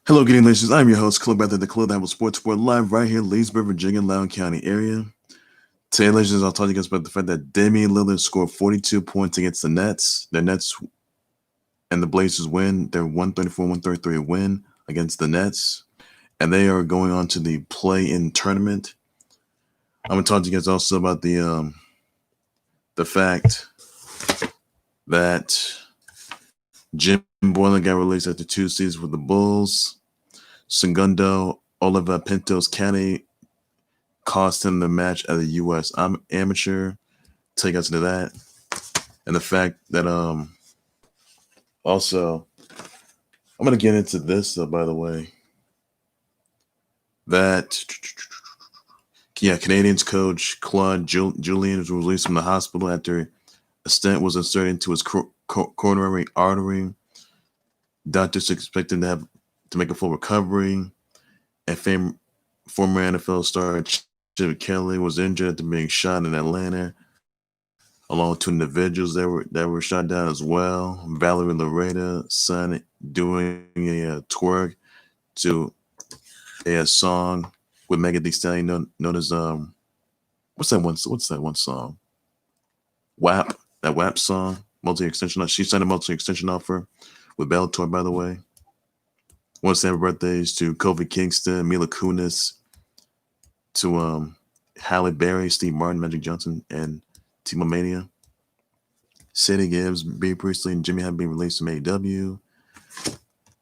Hello, Getting Licious. I'm your host, Clip Better, the Club that was Sports Sport live right here in Leesburg, Virginia, Loudoun County area. Today, Licious, I'll talk to you guys about the fact that Damian Lillard scored 42 points against the Nets. The Nets and the Blazers win. They're 134-133 win against the Nets. And they are going on to the play-in tournament. I'm going to talk to you guys also about the fact that Jim Boylan got released after 2 seasons with the Bulls. Segundo Oliver Pinto's caddy cost him the match at the U.S. Amateur. Take us into that, and the fact that also I'm gonna get into this by the way, that Canadians coach Claude Julien was released from the hospital after a stent was inserted into his coronary artery. Doctors expect him to make a full recovery, and former NFL star Chip Kelly was injured after being shot in Atlanta, along with 2 individuals that were shot down as well. Valerie Loureda, son, doing a twerk to a song with Megan Thee Stallion known as what's that one song? WAP, that WAP song, multi-extension. She signed a multi-extension offer with Bellator, by the way. Want to say happy birthdays to Kofi Kingston, Mila Kunis, to Halle Berry, Steve Martin, Magic Johnson, and Tebowmania. Sadie Gibbs, Bea Priestley, and Jimmy have been released from AEW.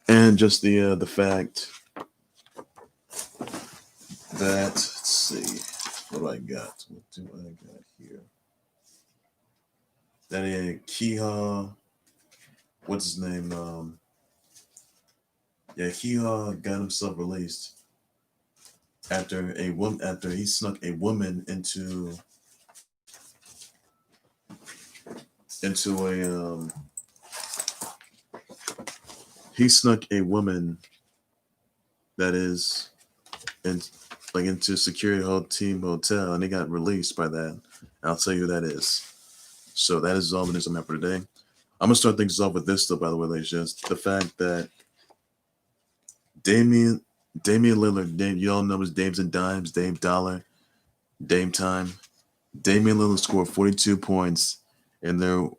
And just the fact that, let's see, what do I got? What do I got here? That Keha, what's his name? Keha got himself released after he snuck a woman into a he snuck a woman that is into security team hotel, and they got released by that. I'll tell you who that is. So that is all the news I'm for today. I'm gonna start things off with this though, by the way, ladies. Just the fact that Damian Lillard, you all know his Dames and Dimes, Dame Dollar, Dame Time. Damian Lillard scored 42 points in their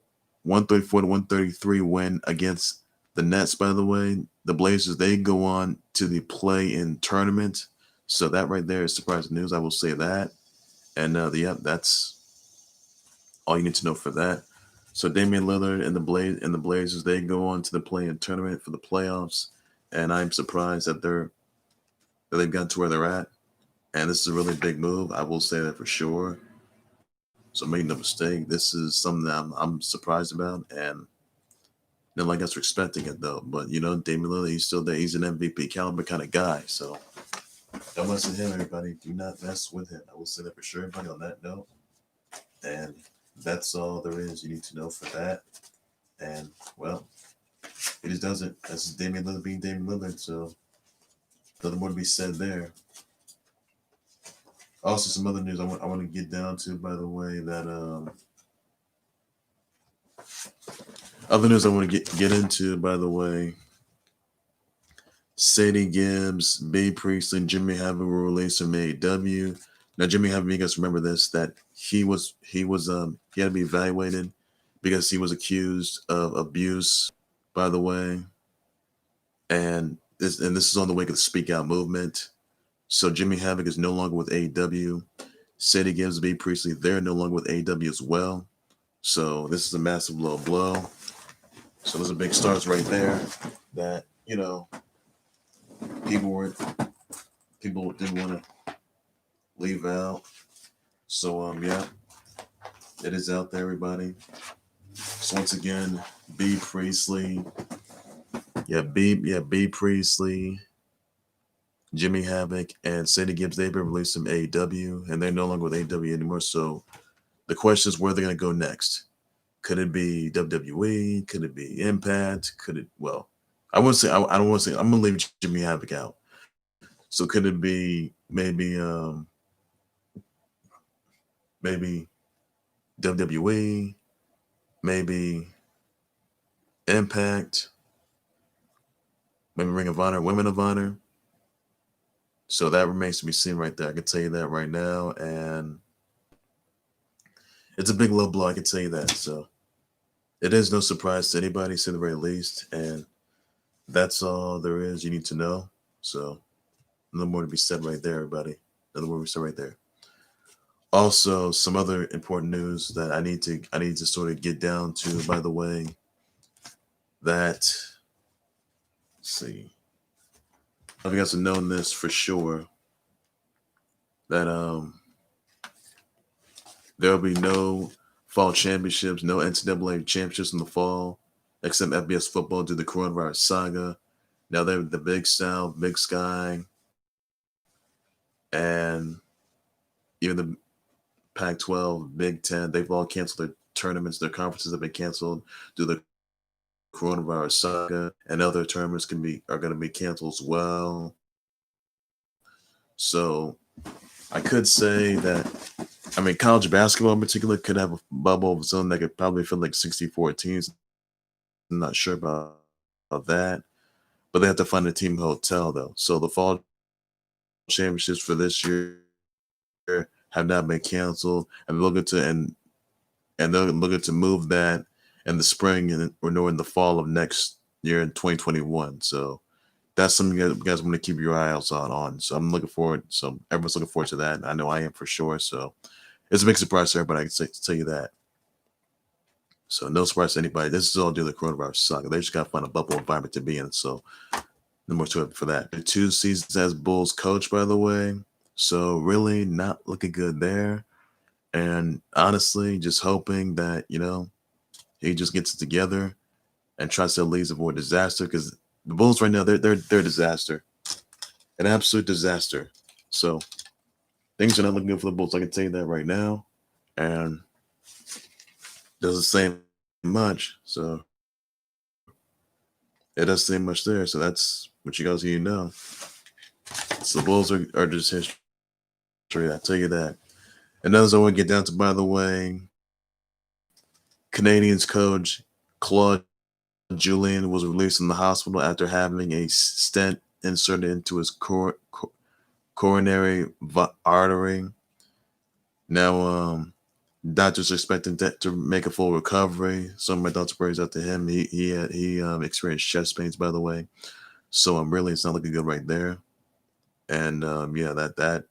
134-133 win against the Nets, by the way. The Blazers, they go on to the play-in tournament. So that right there is surprising news. I will say that. And that's all you need to know for that. So Damian Lillard and the Blazers, they go on to the play-in tournament for the playoffs. And I'm surprised that they've gotten to where they're at. And this is a really big move. I will say that for sure. So make no mistake, this is something that I'm surprised about, and not like I was expecting it though. But Damian Lillard, he's still there. He's an MVP caliber kind of guy. So don't mess with him, everybody. Do not mess with him. I will say that for sure, everybody. On that note, and that's all there is you need to know for that. And well, it just doesn't. This is Damian Lillard being Damian Lillard. So nothing more to be said there. Also, some other news I want to get down to, by the way, that other news I want to get into, by the way. Sadie Gibbs, Bea Priestley, and Jimmy Havoc were released from AEW. Now, Jimmy Havoc, you guys remember this, that he had to be evaluated because he was accused of abuse, by the way. And this is on the wake of the Speak Out movement. So Jimmy Havoc is no longer with AEW. Sadie Gibbs, Bea Priestley, they're no longer with AEW as well. So this is a massive low blow. So those are big stars right there that, people didn't want to leave out. So it is out there, everybody. So once again, Bea Priestley. Bea Priestley, Jimmy Havoc, and Sadie Gibbs, they've been released from AEW, and they're no longer with AEW anymore. So the question is where they're going to go next. Could it be WWE? Could it be Impact? I wouldn't say, I don't want to say, I'm going to leave Jimmy Havoc out. So could it be maybe WWE, maybe Impact, maybe Ring of Honor, Women of Honor. So that remains to be seen right there. I can tell you that right now. And it's a big low blow, I can tell you that. So it is no surprise to anybody, to the very least. And that's all there is you need to know. So no more to be said right there, everybody. No more to be said right there. Also, some other important news that I need to sort of get down to, by the way, that let's see. I think you guys have known this for sure. That there'll be no fall championships, no NCAA championships in the fall, except FBS football due to the coronavirus saga. Now they're the Big South, Big Sky, and even the Pac-12, Big Ten, they've all canceled their tournaments. Their conferences have been canceled due to the coronavirus saga, and other tournaments are going to be canceled as well. So I could say that, I mean, college basketball in particular could have a bubble of its own that could probably fill like 64 teams. I'm not sure about that, but they have to find a team hotel though. So the fall championships for this year have not been canceled, and they're looking to move that in the spring or in the fall of next year in 2021. So that's something you guys want to keep your eyes on. So I'm looking forward. So everyone's looking forward to that. I know I am for sure. So it's a big surprise to everybody. I can tell you that. So no surprise to anybody. This is all due to the coronavirus saga. They just got to find a bubble environment to be in. So no more to it for that. 2 seasons as Bulls coach, by the way. So really not looking good there. And honestly, just hoping that, he just gets it together and tries to at least avoid disaster, because the Bulls right now, they're a disaster. An absolute disaster. So things are not looking good for the Bulls. I can tell you that right now. And doesn't say much. So it doesn't say much there. So that's what you guys need to know. So the Bulls are just history. I tell you that. And those I want to get down to, by the way, Canadians coach Claude Julien was released from the hospital after having a stent inserted into his coronary artery. Now, doctors are expecting to make a full recovery. Some of my thoughts and prayers out to him. He experienced chest pains, by the way. So really, it's not looking good right there. And that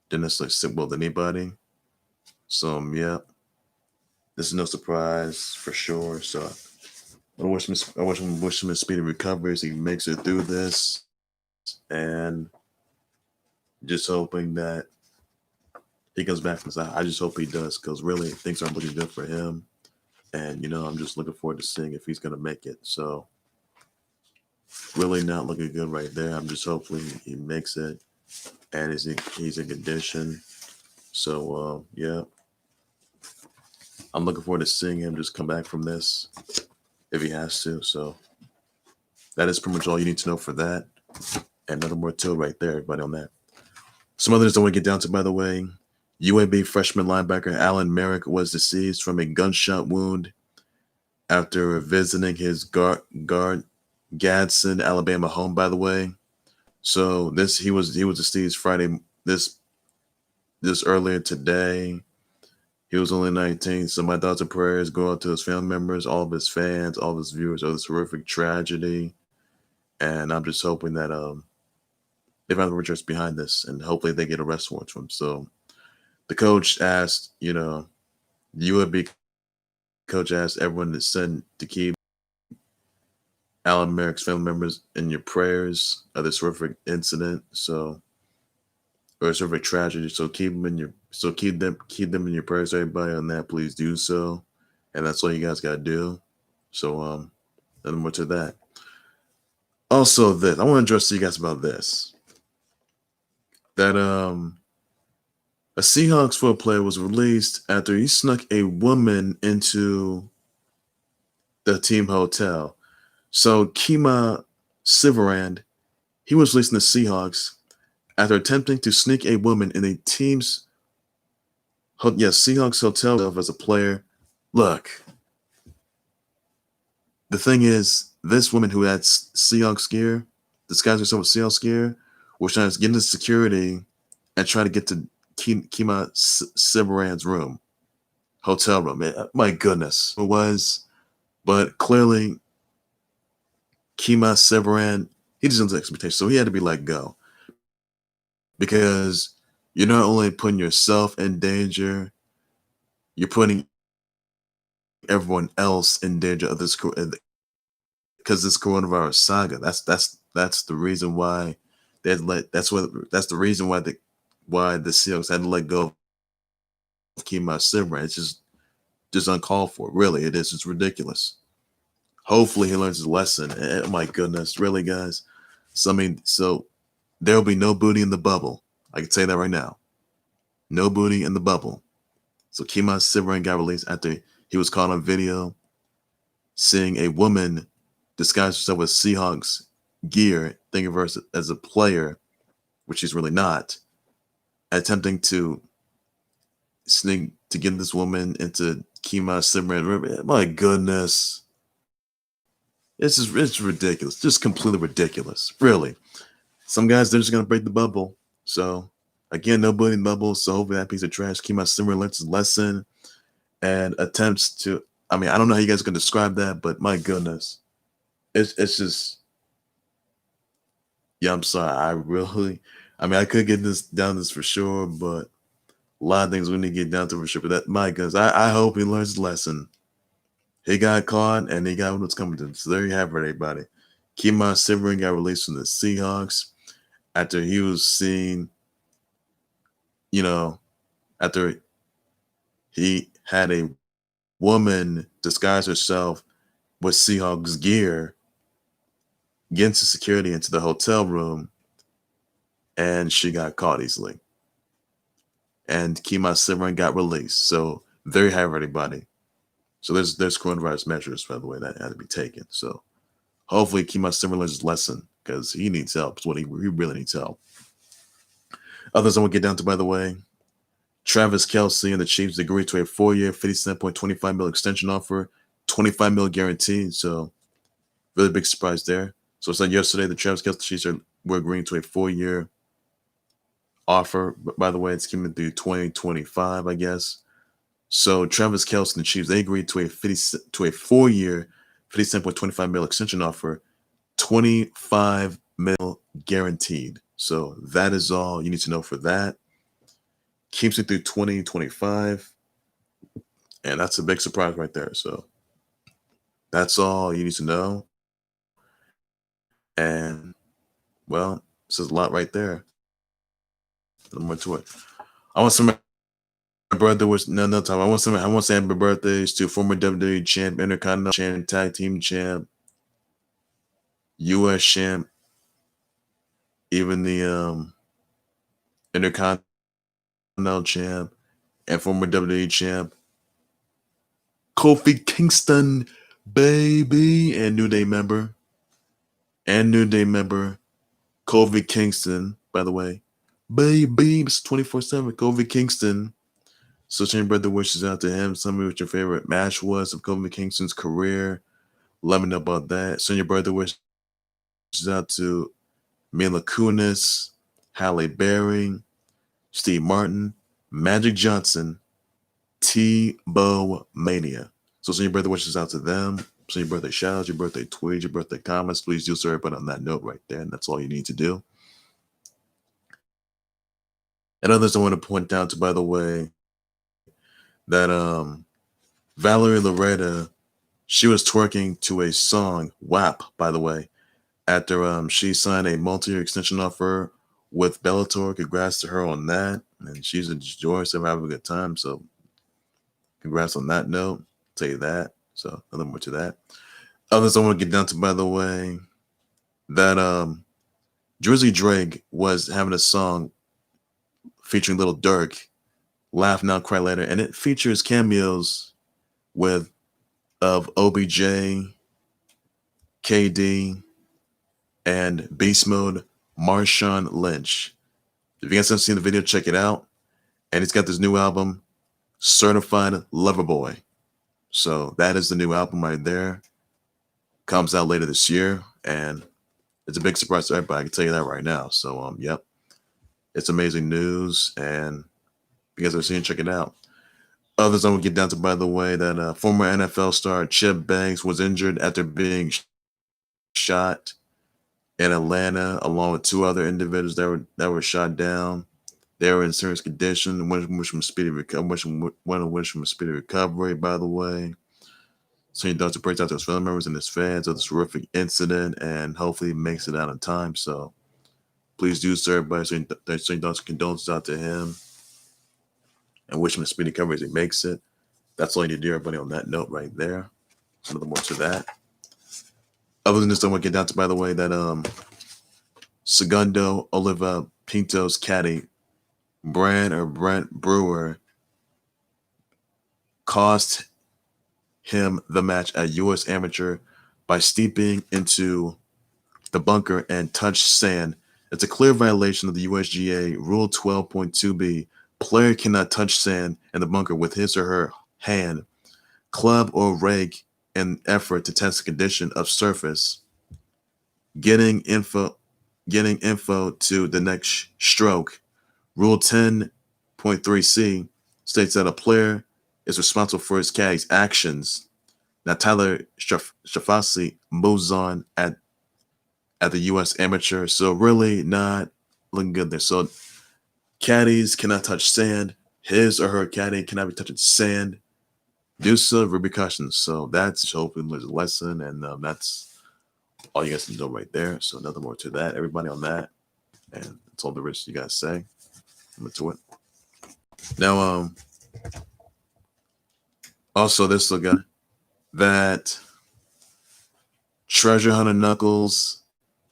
didn't necessarily sit well with anybody. So this is no surprise for sure. So I wish him a speedy recovery as he makes it through this, and just hoping that he comes back from this. I just hope he does, because really things aren't looking good for him. And I'm just looking forward to seeing if he's going to make it. So really not looking good right there. I'm just hoping he makes it, and he's in condition. So I'm looking forward to seeing him just come back from this if he has to. So that is pretty much all you need to know for that. And nothing more to it right there, everybody, on that. Some others I want to get down to, by the way. UAB freshman linebacker Alan Merrick was deceased from a gunshot wound after visiting his Gadsen, Alabama home, by the way. So he was deceased Friday, this earlier today. He was only 19. So my thoughts and prayers go out to his family members, all of his fans, all of his viewers of this horrific tragedy. And I'm just hoping that they find the rejoice behind this, and hopefully they get arrest warrants for him. So the coach asked, UAB coach asked everyone to keep Alan Merrick's family members in your prayers of this horrific incident. So, or a horrific tragedy. So keep them in your prayers, everybody, on that. Please do so. And that's all you guys gotta do. So nothing more to that. Also, this I want to address to you guys about this. That a Seahawks football player was released after he snuck a woman into the team hotel. So Kemah Siverand, he was released in the Seahawks after attempting to sneak a woman in a team's Seahawks hotel as a player. Look, the thing is, this woman who had Seahawks gear, disguised herself with Seahawks gear, was trying to get into security and try to get to Kemah Siverand's room, hotel room. My goodness, it was. But clearly, Kemah Siverand, he just doesn't expectations, so he had to be let go. Because you're not only putting yourself in danger, you're putting everyone else in danger of this, because this coronavirus saga. That's the reason why that's the reason why the Seahawks had to let go of Kemah Siverand. It's just uncalled for. Really, it is. It's ridiculous. Hopefully, he learns his lesson. And, my goodness, really, guys. So there will be no booty in the bubble. I can say that right now. No booty in the bubble. So Kemah Siverand got released after he was caught on video seeing a woman disguise herself with Seahawks gear, thinking of her as a player, which she's really not, attempting to sneak to get this woman into Kemah Siverand. My goodness. It's ridiculous. Just completely ridiculous. Really. Some guys, they're just going to break the bubble. So, again, no booty in the bubble. So, hopefully that piece of trash, Kemah Siverand learns his lesson and attempts to, I don't know how you guys can describe that, but my goodness. It's just, yeah, I'm sorry. I could get down this for sure, but a lot of things we need to get down to for sure. But that, my goodness, I hope he learns his lesson. He got caught, and he got what's coming to him. So there you have it, everybody. Kemah Siverand got released from the Seahawks after he was seen, after he had a woman disguise herself with Seahawks gear, get into security into the hotel room, and she got caught easily. And Kemah Siverand got released. So there you have it, everybody. So there's coronavirus measures, by the way, that had to be taken. So hopefully Kemah Siverand learns his lesson, because he needs help. It's what he really needs help. Others I want to get down to, by the way, Travis Kelce and the Chiefs agreed to a 4-year, $57.25 million extension offer, $25 million guaranteed. So really big surprise there. So it's like yesterday, the Travis Kelce Chiefs were agreeing to a 4-year offer. But by the way, it's coming through 2025, I guess. So Travis Kelce and the Chiefs, they agreed to a 4-year, $57.25 million extension offer, $25 million guaranteed. So that is all you need to know for that. Keeps it through 2025. And that's a big surprise right there. So that's all you need to know. And, well, this is a lot right there. More to it. I want some birthday was no time. I want to say happy birthdays to former WWE champ, Intercontinental champ, tag team champ, US champ, even the Intercontinental champ and former WWE champ, Kofi Kingston, baby, and New Day member, Kofi Kingston, by the way, baby, it's 24/7, Kofi Kingston. So send your birthday wishes out to him. Tell me what your favorite match was of Kofi Kingston's career. Let me know about that. Send your birthday wishes out to Mila Kunis, Halle Berry, Steve Martin, Magic Johnson, Tebowmania. So send your birthday wishes out to them. Send your birthday shout-outs, your birthday tweets, your birthday comments. Please do so, everybody, on that note right there. And that's all you need to do. And others I want to point out to, by the way, that Valerie Loureda, she was twerking to a song, WAP, by the way, after she signed a multi-year extension offer with Bellator. Congrats to her on that. And she's enjoying herself, having a good time. So congrats on that note. I'll tell you that. So nothing more to that. Others I want to get down to, by the way, that Drizzy Drake was having a song featuring Lil Durk, Laugh Now, Cry Later, and it features cameos of OBJ, KD, and Beast Mode, Marshawn Lynch. If you guys haven't seen the video, check it out. And he's got this new album, Certified Lover Boy. So that is the new album right there. comes out later this year, and it's a big surprise to everybody. I can tell you that right now. So, yep, it's amazing news, and if you guys ever seen it, check it out. Others I will get down to, by the way, that former NFL star Chip Banks was injured after being shot in Atlanta, along with two other individuals that were shot down. They were in serious condition. One of which from speedy recovery, by the way. So he does to praise out to his family members and his fans of this horrific incident, and hopefully he makes it out in time. So please do, sir, everybody. So he does condolences out to him and wish him a speedy recovery as he makes it. That's all you need to do, everybody, on that note right there. Nothing more to that. Other than this, I want to get down to, by the way, that Segundo Oliva Pinto's caddy, Brent Brewer, cost him the match at U.S. Amateur by steeping into the bunker and touched sand. It's a clear violation of the USGA Rule 12.2b. Player cannot touch sand in the bunker with his or her hand, club, or rake in effort to test the condition of surface. Getting info to the next stroke. Rule 10.3c states that a player is responsible for his caddy's actions. Now Tyler Shafasi moves on at the U.S. Amateur, so really not looking good there. So caddies cannot touch sand. His or her caddy cannot be touching sand. Do so, repercussions. So that's hopefully there's a lesson, and that's all you guys can do right there. So nothing more to that. Everybody on that, and that's all the rest you guys say. I'm into it. Now, also this little guy, that Treasure Hunter Knuckles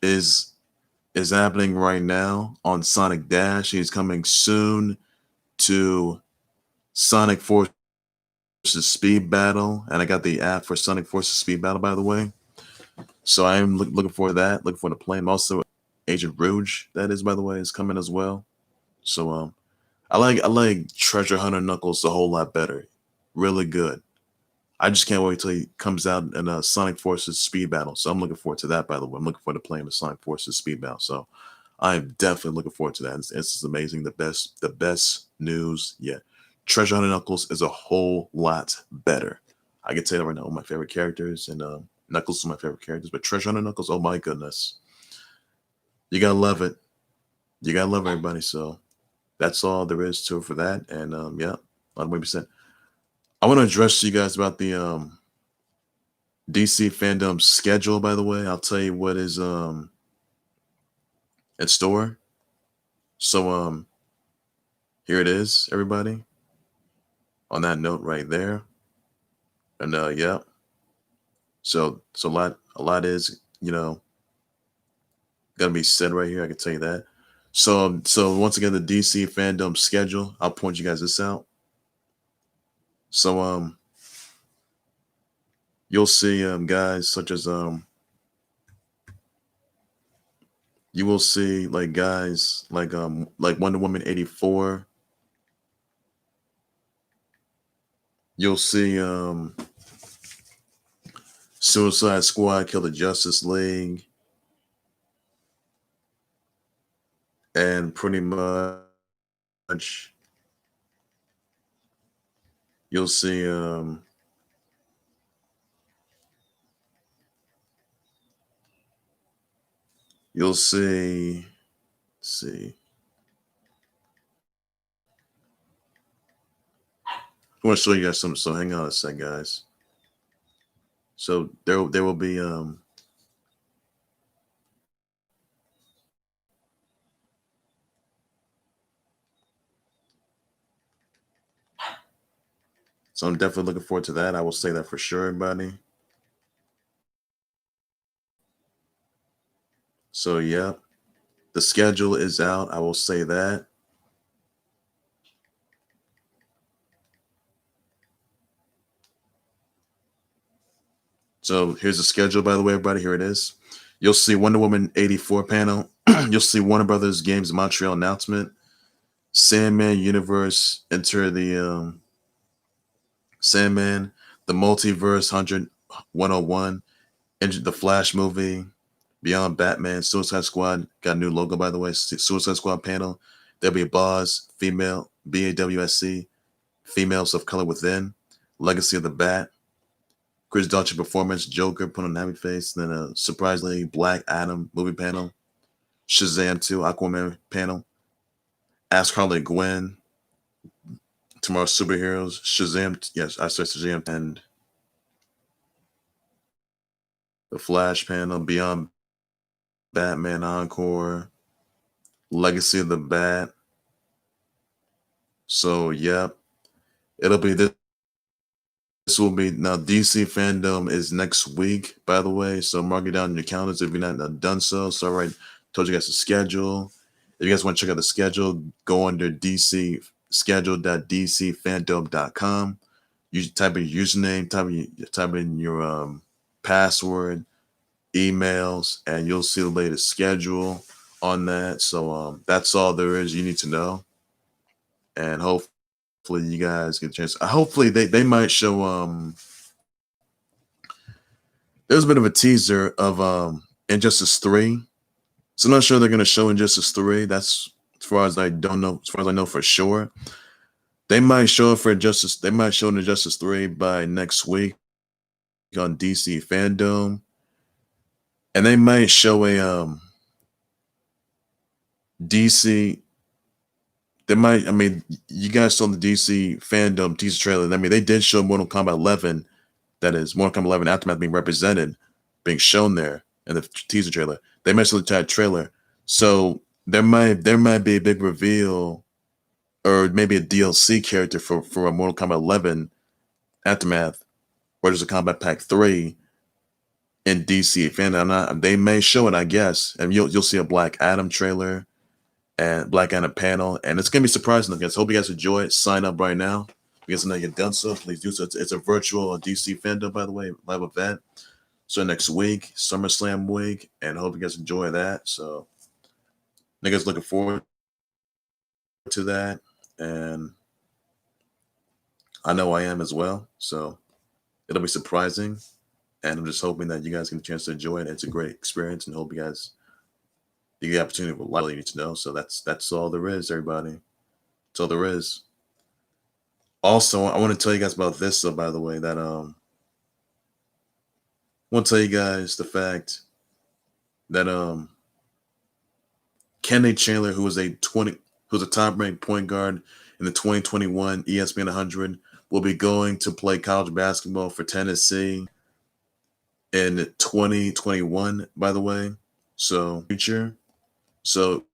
is happening right now on Sonic Dash. He's coming soon to Sonic Forces Speed Battle, and I got the app for Sonic Forces Speed Battle, by the way. So I am looking forward to that. Looking forward to playing. Also, Agent Rouge, that is, by the way, is coming as well. So I like Treasure Hunter Knuckles a whole lot better. Really good. I just can't wait till he comes out in a Sonic Forces Speed Battle. So I'm looking forward to that, by the way. I'm looking forward to playing the Sonic Forces Speed Battle. So I'm definitely looking forward to that. It's just amazing. The best news yet. Treasure Hunter Knuckles is a whole lot better. I can tell you that right now, one of my favorite characters, and Knuckles is my favorite characters. But Treasure Hunter Knuckles, oh my goodness. You gotta love it. You gotta love everybody. So that's all there is to it for that. And yeah, a lot of ways percent. I want to address you guys about the DC fandom schedule, by the way. I'll tell you what is in store. So here it is, everybody. On that note right there. And yeah. So a lot is, gonna be said right here. I can tell you that. So once again, the DC fandom schedule, I'll point you guys this out. So you'll see guys such as you will see like guys like Wonder Woman 84. You'll see Suicide Squad, Kill the Justice League, and pretty much you'll see let's see. I want to show you guys something. So hang on a sec, guys. So there will be so I'm definitely looking forward to that. I will say that for sure, everybody. So yeah, the schedule is out. I will say that. So here's the schedule, by the way, everybody. Here it is. You'll see Wonder Woman 84 panel. You'll see Warner Brothers Games Montreal announcement. Sandman Universe enter the Sandman, the Multiverse 101, and the Flash movie, Beyond Batman, Suicide Squad got a new logo, by the way. Suicide Squad panel. There'll be a Boz, female, BAWSC, females of color within, Legacy of the Bat, Chris Daughtry performance, Joker put on a happy face, then a surprisingly Black Adam movie panel, Shazam 2, Aquaman panel, Ask Harley Gwen, Tomorrow's Superheroes, Shazam, yes, I said Shazam, and the Flash panel, Beyond Batman Encore, Legacy of the Bat. So, yep, it'll be this. This will be now. DC fandom is next week, by the way. So mark it down in your calendars if you're not done so. So, all right, told you guys the schedule. If you guys want to check out the schedule, go under DC schedule.dcfandom.com. You type in your username, type in your password, emails, and you'll see the latest schedule on that. So that's all there is you need to know. And hopefully you guys get a chance. Hopefully they might show there's a bit of a teaser of Injustice 3. So I'm not sure they're gonna show Injustice 3. That's as far as I don't know, as far as I know for sure. They might show it for Injustice, they might show Injustice 3 by next week on DC Fandom. And they might show a DC. They might, I mean, you guys saw the DC Fandom teaser trailer. I mean, they did show Mortal Kombat 11, that is Mortal Kombat 11 Aftermath being represented, being shown there in the teaser trailer. They mentioned the entire trailer. So there might be a big reveal or maybe a DLC character for a Mortal Kombat 11 Aftermath, or there's a Combat Pack 3 in DC Fandom. They may show it, I guess. And you'll see a Black Adam trailer and Black Adam panel, and it's gonna be surprising, I guess. Hope you guys enjoy it. Sign up right now. If you guys know you've done so, please do so. It's a virtual DC Fandom, by the way, live event. So next week, SummerSlam week, and hope you guys enjoy that. So niggas looking forward to that, and I know I am as well. So it'll be surprising, and I'm just hoping that you guys get a chance to enjoy it. It's a great experience, and hope you guys you get the opportunity with what you need to know. So that's all there is, everybody. That's all there is. Also, I want to tell you guys about this, though, by the way, that I want to tell you guys the fact that Kenny Chandler, who was a top-ranked point guard in the 2021 ESPN 100, will be going to play college basketball for Tennessee in 2021, by the way. So future. So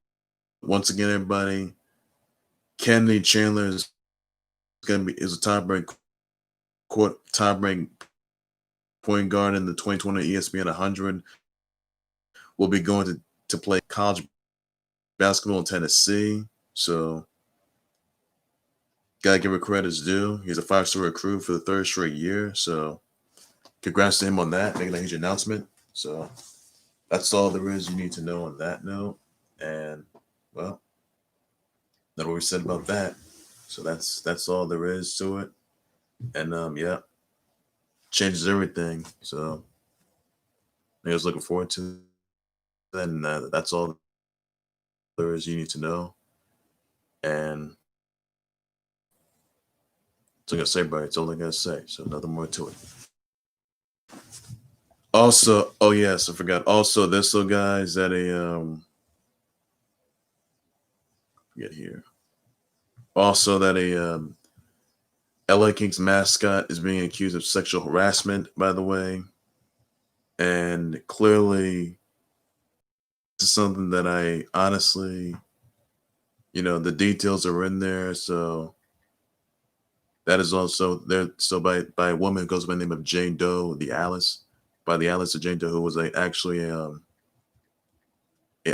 once again, everybody, Kenny Chandler is a top-ranked point guard in the 2020 ESPN 100. Will be going to play college basketball in Tennessee. So gotta give her credit's due. He's a 5-star recruit for the 3rd straight year. So congrats to him on that, making a huge announcement. So that's all there is you need to know on that note. And well, that's what we said about that. So that's all there is to it. And yeah, changes everything. So I was looking forward to that. And that's all there is you need to know. And that's all I gotta say, buddy. It's all I gotta say. So nothing more to it. Also, oh yes, I forgot. Also, this little guy is at a forget here. Also, that a LA Kings mascot is being accused of sexual harassment, by the way. And clearly, this is something that I honestly, the details are in there. So that is also there. So by a woman who goes by the name of Jane Doe, the Alice of Jane Doe, who was actually a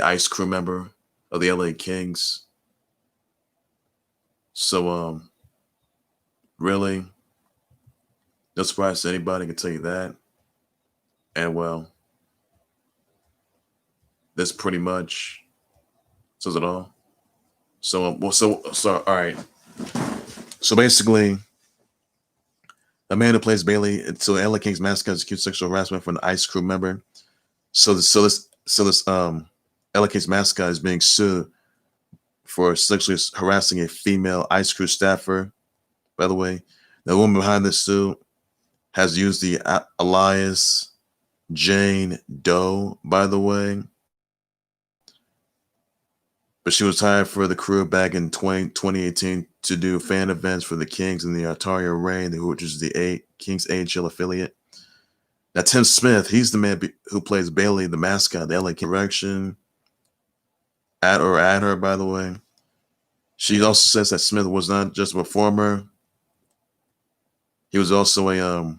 ice crew member of the LA Kings. So really, no surprise to anybody, can tell you that. And well, this pretty much says it all. So all right. So basically, Amanda plays Bailey. So LA Kings mascot is accused of sexual harassment from an ICE crew member. So this LA Kings mascot is being sued for sexually harassing a female ICE crew staffer. By the way, the woman behind this suit has used the alias Jane Doe. By the way, but she was hired for the crew back in 2018 to do fan events for the Kings in the Ontario Reign, which is the Kings AHL affiliate. Now, Tim Smith, he's the man who plays Bailey, the mascot, the LA King. Direction at her, by the way. She also says that Smith was not just a performer. He was also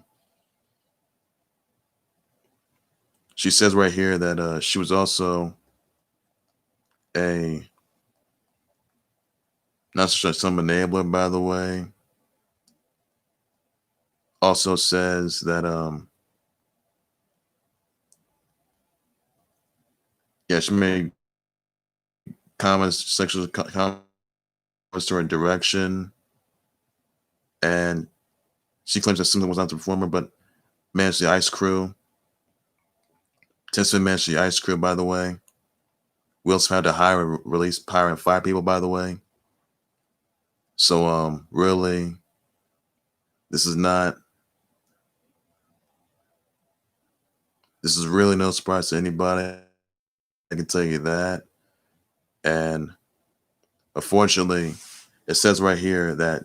she says right here that she was also not some enabler, by the way. Also says that she made sexual comments to her direction, and she claims that Smith was not the performer, but managed the ICE crew. Tim managed the ICE crew, by the way. We also had to hire and release, hire and fire people, by the way. So really, this is really no surprise to anybody. I can tell you that. And unfortunately, it says right here that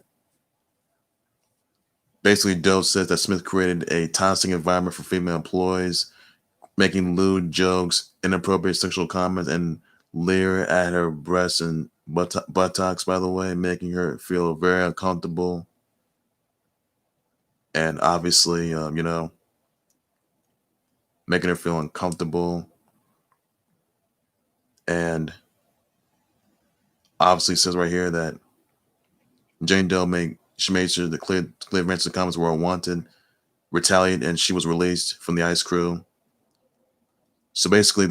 basically Doe says that Smith created a toxic environment for female employees, making lewd jokes, inappropriate sexual comments, and leer at her breasts and buttocks, by the way, making her feel very uncomfortable. And obviously, making her feel uncomfortable. And obviously says right here that Jane Doe made sure the clear mention comments were unwanted, retaliated, and she was released from the ICE crew. So basically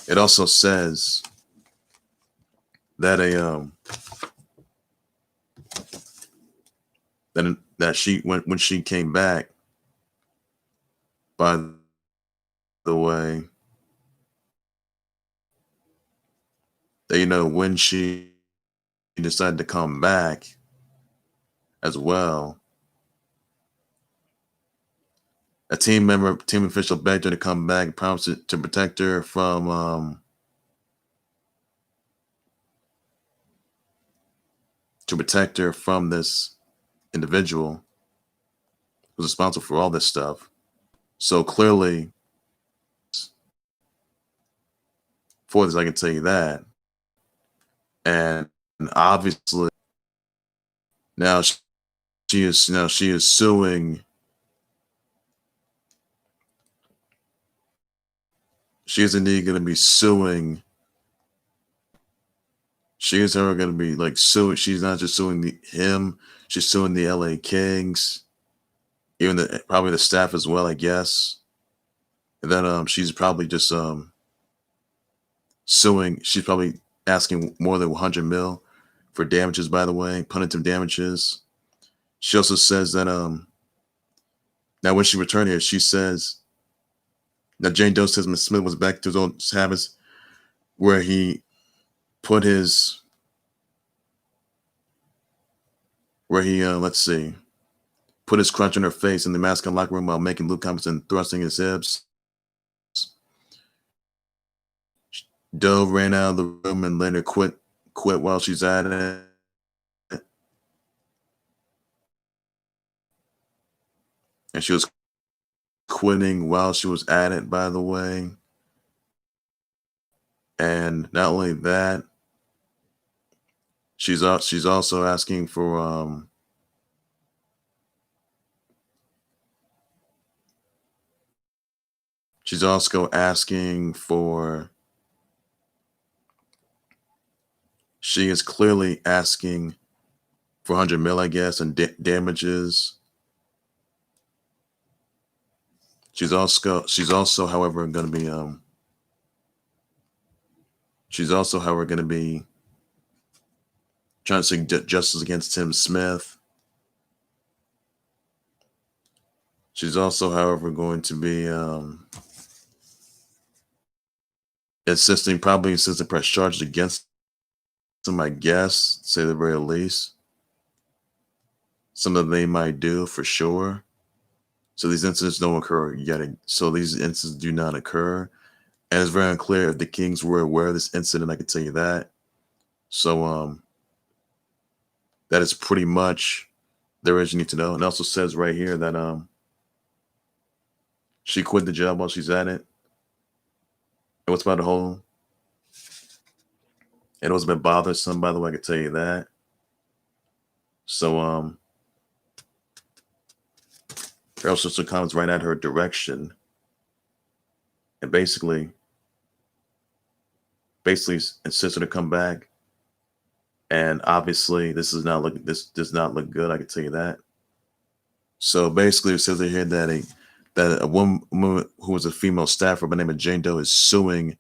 it also says that that she when she came back, by the way, that when she decided to come back as well, a team official begged her to come back and promised to protect her from this individual who's responsible for all this stuff. So clearly, for this, I can tell you that. And obviously, now she is suing. She is indeed going to be suing. She is going to be suing. She's not just suing him. She's suing the LA Kings, even probably the staff as well, I guess. And then she's probably just suing. She's probably asking more than 100 mil for damages, by the way, punitive damages. She also says that now when she returned here, she says that Jane Doe says Mr. Smith was back to his old habits, where he put his put his crotch in her face in the mascot locker room while making lewd comments and thrusting his hips. Doe ran out of the room and let her quit while she's at it. And she was quitting while she was at it, by the way. And not only that, she's also asking for she is clearly asking for 100 mil, I guess, and damages. She's also, however, going to be trying to seek justice against Tim Smith. She's also, however, going to be probably insisting press charges against them, I guess, say the very least. Some of them they might do for sure. So these incidents don't occur yet. So these incidents do not occur. And it's very unclear if the Kings were aware of this incident, I can tell you that. So that is pretty much there is you need to know. And it also says right here that she quit the job while she's at it. And what's about the whole? It was been bothersome, by the way, I can tell you that. So there are also some comments right at her direction. And basically insisted to come back. And obviously this does not look good, I can tell you that. So basically it says here that a woman who was a female staffer by the name of Jane Doe is suing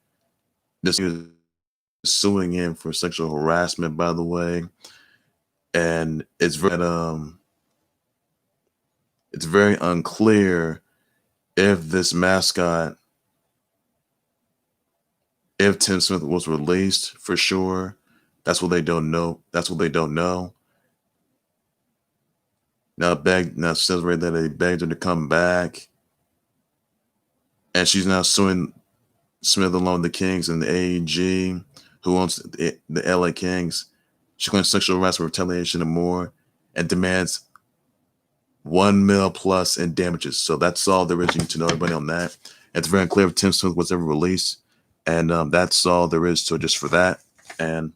him for sexual harassment, by the way. And it's very unclear if this mascot, if Tim Smith was released for sure. That's what they don't know. Now it says right there they begged her to come back. And she's now suing Smith along with the Kings and the AEG, who owns the LA Kings. She claims sexual harassment, retaliation, and more, and demands $1 million plus in damages. So that's all there is. You need to know everybody on that. It's very unclear if Tim Smith was ever released. And that's all there is to it just for that. And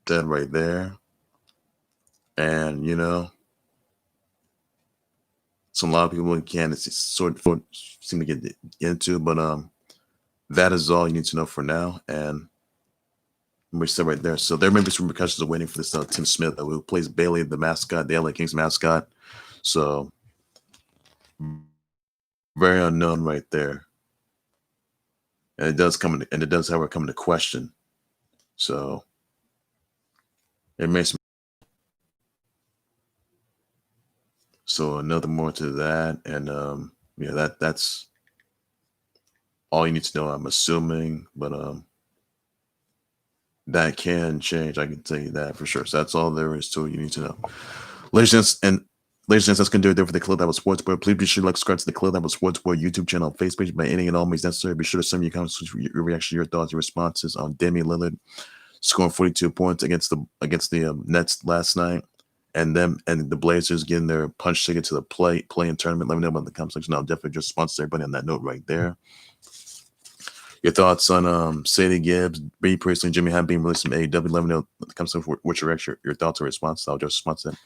that right there. And, some a lot of people can't sort of seem to get into, but that is all you need to know for now. And we said right there. So there may be some repercussions of waiting for this Tim Smith, who plays Bailey, the mascot, the LA Kings mascot. So very unknown right there. And it does however come into question. So it makes me. So another more to that, and that's all you need to know. I'm assuming, but that can change. I can tell you that for sure. So that's all there is to it. You need to know, ladies and gents, that's going to do it there for the Club That Was Sports Boy. Please be sure to like, subscribe to the Club That Was Sports Boy YouTube channel, Facebook page by any and all means necessary. Be sure to send me your comments, your reaction, your thoughts, your responses on Damian Lillard scoring 42 points against the Nets last night, and the Blazers getting their punch ticket to the play-in tournament. Let me know about the comment section. I'll definitely just sponsor everybody on that note right there. Your thoughts on Sadie Gibbs, Bea Priestley, and Jimmy Ham being released from AEW. Let me know in the comment section what's your thoughts or responses. I'll just sponsor that.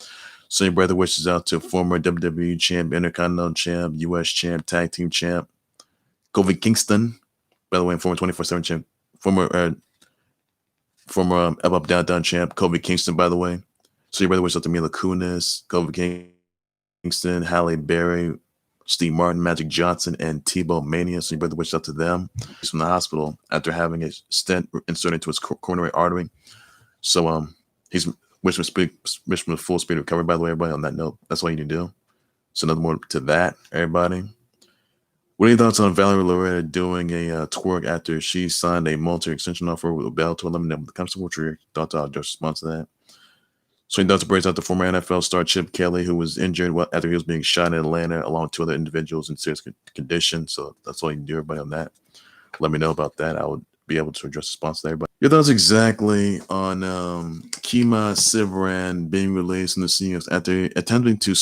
So your brother wishes out to former WWE champ, Intercontinental champ, US champ, tag team champ, Kofi Kingston, by the way, former 24/7 champ, former Up Down champ, Kofi Kingston, by the way. So your brother wishes out to Mila Kunis, Kofi Kingston, Halle Berry, Steve Martin, Magic Johnson, and Tebowmania. So your brother wishes out to them. He's from the hospital after having a stent inserted into his coronary artery. So he's wishing him full speed recovery, by the way, everybody, on that note. That's all you need to do. So another more to that, everybody. What are your thoughts on Valerie Loureda doing a twerk after she signed a multi extension offer with Bellator? Let me know when it comes to what your thoughts are. Just respond to that. So he does praise out the former NFL star Chip Kelly, who was injured after he was being shot in Atlanta, along with 2 other individuals in serious condition. So that's all you can do, everybody, on that. Let me know about that. I would be able to address response to everybody. Your thoughts exactly on Kemah Siverand being released in the Seahawks after attempting to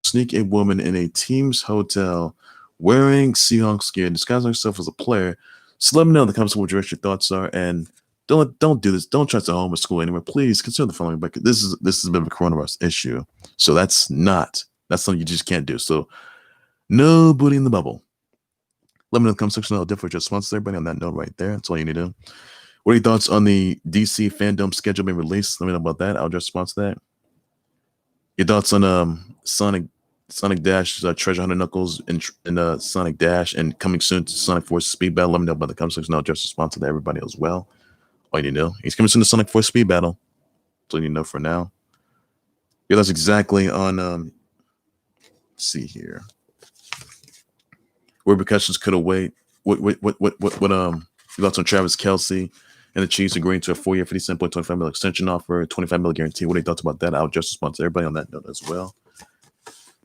sneak a woman in a team's hotel wearing Seahawks gear, disguising herself as a player. So let me know in the comments what your thoughts are, and don't do this. Don't try to home school anywhere. Please consider the following. But this is a bit of a coronavirus issue, so that's something you just can't do. So no booty in the bubble. Let me know in the comment section. I'll definitely just sponsor everybody on that note right there. That's all you need to do. What are your thoughts on the DC fandom schedule being released? Let me know about that. I'll just sponsor that. Your thoughts on Sonic Dash, Treasure Hunter Knuckles, and Sonic Dash, and coming soon to Sonic Force Speed Battle. Let me know about the comment section. I'll just sponsor that everybody as well. All you need to know. He's coming soon to Sonic Force Speed Battle. That's all you need to know for now. Yeah, that's exactly on let's see here. repercussions could await. You lost on Travis Kelce and the Chiefs agreeing to a 4-year, $57.25 million extension offer, $25 million guarantee. What are your thoughts about that? I'll just respond to everybody on that note as well.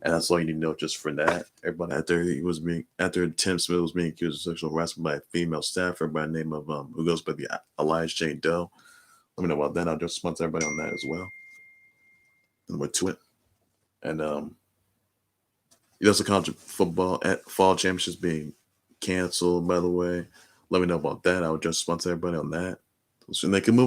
And that's all you need to know just for that. Everybody after Tim Smith was being accused of sexual harassment by a female staffer by the name of who goes by the Elias J. Doe. Let me know about that. I'll just respond to everybody on that as well. And we're to it. And also college football at Fall Championships being canceled, by the way. Let me know about that. I'll just respond to everybody on that. So they can move